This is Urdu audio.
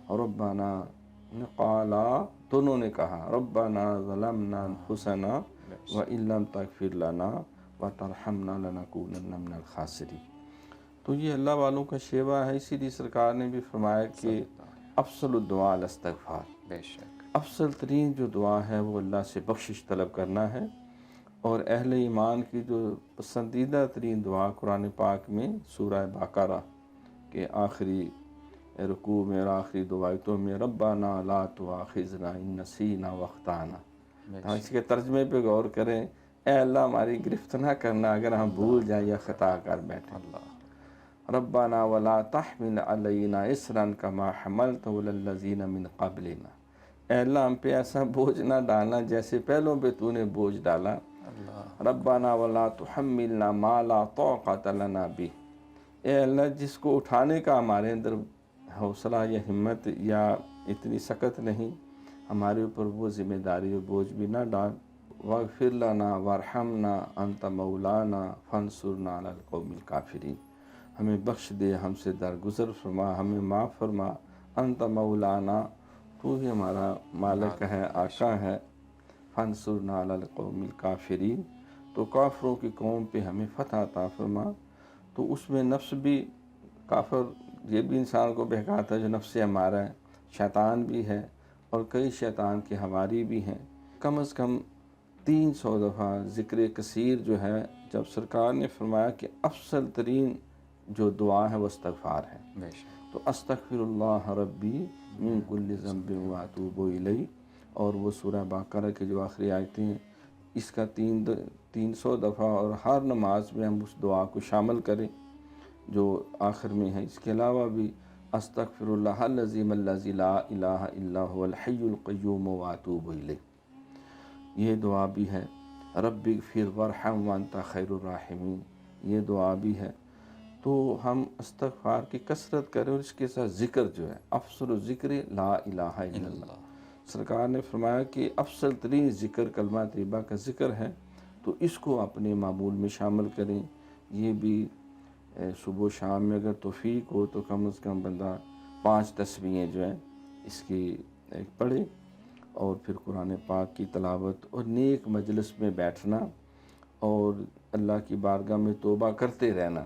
ربنا قالا، دونوں نے کہا ربنا ظلمنا انفسنا وان لم تغفر لنا وترحمنا لنکونن من الخاسرین۔ تو یہ اللہ والوں کا شیوا ہے، اسی لیے سرکار نے بھی فرمایا کہ افضل الدعاء الاستغفار، بے شک، افضل ترین جو دعا ہے وہ اللہ سے بخشش طلب کرنا ہے۔ اور اہل ایمان کی جو پسندیدہ ترین دعا قرآن پاک میں سورہ بقرہ کے آخری رکوع میں اور آخری دو آیتوں میں ربنا لا تؤاخذنا ان نسینا واخطانا، ہم اس کے ترجمے پہ غور کریں، اے اللہ ہماری گرفت نہ کرنا اگر ہم بھول جائیں یا خطا کر بیٹھیں۔ ربنا ولا تحمل علینا اصرا کما حملته علی الذین من قبلنا، اے اللہ ہم پہ ایسا بوجھ نہ ڈالنا جیسے پہلوں پہ تو نے بوجھ ڈالا۔ ربنا ولا تحملنا ما لا طاقت لنا به، اے اللہ جس کو اٹھانے کا ہمارے اندر حوصلہ یا ہمت یا اتنی سخت نہیں، ہمارے اوپر وہ ذمہ داری اور بوجھ بھی نہ ڈال۔ واغفر لنا وارحمنا انت مولانا فانصرنا علی القوم الکافرین، ہمیں بخش دے، ہم سے درگزر فرما، ہمیں معاف فرما، انت مولانا، تو ہی ہمارا مالک ہے، آقا ہے، فانصرنا علی القوم الکافرین، تو کافروں کی قوم پہ ہمیں فتح عطا فرما۔ تو اس میں نفس بھی، کافر یہ بھی انسان کو بہکاتا ہے جو نفس ہمارا ہے، شیطان بھی ہے اور کئی شیطان کے حواری بھی ہیں۔ کم از کم 300 دفعہ ذکر کثیر جو ہے، جب سرکار نے فرمایا کہ افضل ترین جو دعا ہے وہ استغفار ہے، بے شک، تو استغفر اللہ ربی من کل ذنب واتوب الیہ، اور وہ سورہ بقرہ کے جو آخری آیتیں ہیں اس کا 300 دفعہ، اور ہر نماز میں ہم اس دعا کو شامل کریں جو آخر میں ہے۔ اس کے علاوہ بھی استغفر اللہ العظیم الذی لا الہ الا هو الحی القیوم واتوب الیہ، یہ دعا بھی ہے۔ رب اغفر وارحم وانت خیر الراحمین، یہ دعا بھی ہے۔ تو ہم استغفار کی کثرت کریں، اور اس کے ساتھ ذکر جو ہے افضل الذکر لا الہ الا اللہ، سرکار نے فرمایا کہ افضل ترین ذکر کلمہ طیبہ کا ذکر ہے، تو اس کو اپنے معمول میں شامل کریں۔ یہ بھی صبح و شام میں اگر توفیق ہو تو کم از کم بندہ 5 تسبیحیں جو ہیں اس کی پڑھے، اور پھر قرآن پاک کی تلاوت اور نیک مجلس میں بیٹھنا اور اللہ کی بارگاہ میں توبہ کرتے رہنا۔